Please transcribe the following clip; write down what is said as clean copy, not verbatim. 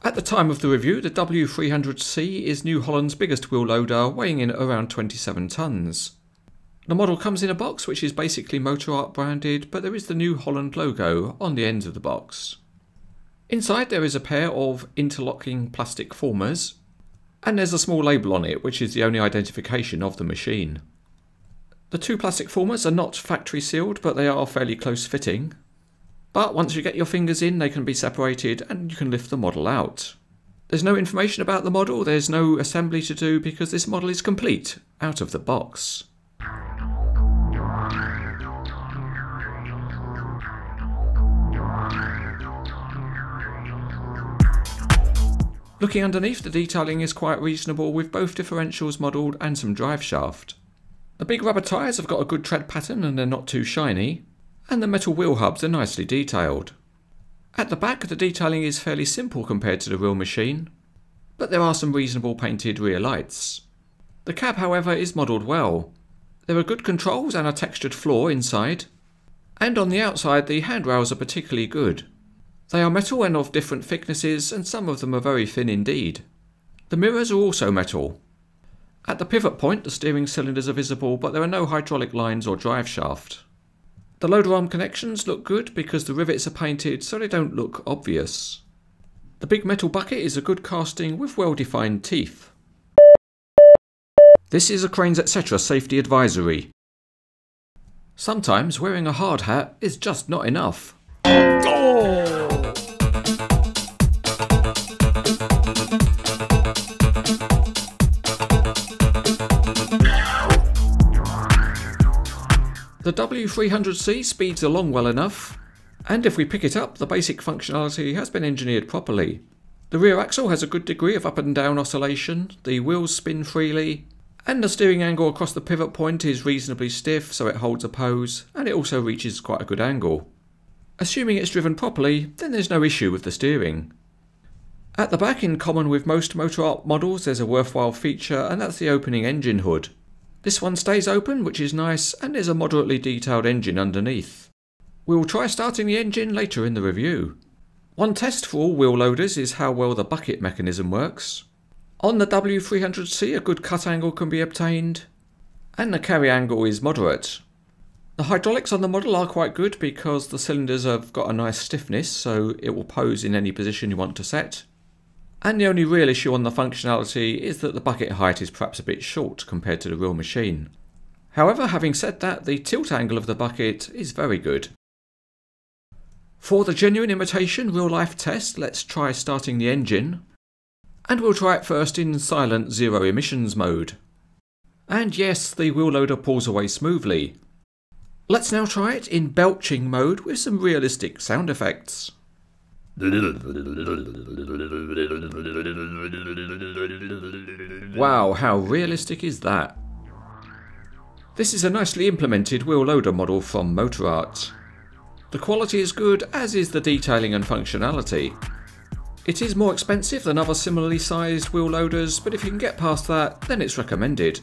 At the time of the review, the W300C is New Holland's biggest wheel loader, weighing in around 27 tonnes. The model comes in a box which is basically Motorart branded, but there is the New Holland logo on the ends of the box. Inside there is a pair of interlocking plastic formers, and there's a small label on it which is the only identification of the machine. The two plastic formers are not factory sealed, but they are fairly close fitting. But once you get your fingers in, they can be separated and you can lift the model out. There's no information about the model, there's no assembly to do because this model is complete out of the box. Looking underneath, the detailing is quite reasonable with both differentials modelled and some drive shaft. The big rubber tyres have got a good tread pattern and they're not too shiny, and the metal wheel hubs are nicely detailed. At the back, the detailing is fairly simple compared to the real machine, but there are some reasonable painted rear lights. The cab, however, is modelled well. There are good controls and a textured floor inside, and on the outside the handrails are particularly good. They are metal and of different thicknesses, and some of them are very thin indeed. The mirrors are also metal. At the pivot point, the steering cylinders are visible, but there are no hydraulic lines or drive shaft. The loader arm connections look good because the rivets are painted so they don't look obvious. The big metal bucket is a good casting with well-defined teeth. This is a Cranes Etc. safety advisory. Sometimes wearing a hard hat is just not enough. Oh! The W300C speeds along well enough, and if we pick it up, the basic functionality has been engineered properly. The rear axle has a good degree of up and down oscillation, the wheels spin freely, and the steering angle across the pivot point is reasonably stiff so it holds a pose, and it also reaches quite a good angle. Assuming it's driven properly, then there's no issue with the steering. At the back, in common with most Motorart models, there's a worthwhile feature, and that's the opening engine hood. This one stays open, which is nice, and there's a moderately detailed engine underneath. We will try starting the engine later in the review. One test for all wheel loaders is how well the bucket mechanism works. On the W300C a good cut angle can be obtained, and the carry angle is moderate. The hydraulics on the model are quite good because the cylinders have got a nice stiffness, so it will pose in any position you want to set. And the only real issue on the functionality is that the bucket height is perhaps a bit short compared to the real machine. However, having said that, the tilt angle of the bucket is very good. For the genuine imitation real-life test, let's try starting the engine. And we'll try it first in silent zero emissions mode. And yes, the wheel loader pulls away smoothly. Let's now try it in belching mode with some realistic sound effects. Wow, how realistic is that? This is a nicely implemented wheel loader model from Motorart. The quality is good, as is the detailing and functionality. It is more expensive than other similarly sized wheel loaders, but if you can get past that, then it's recommended.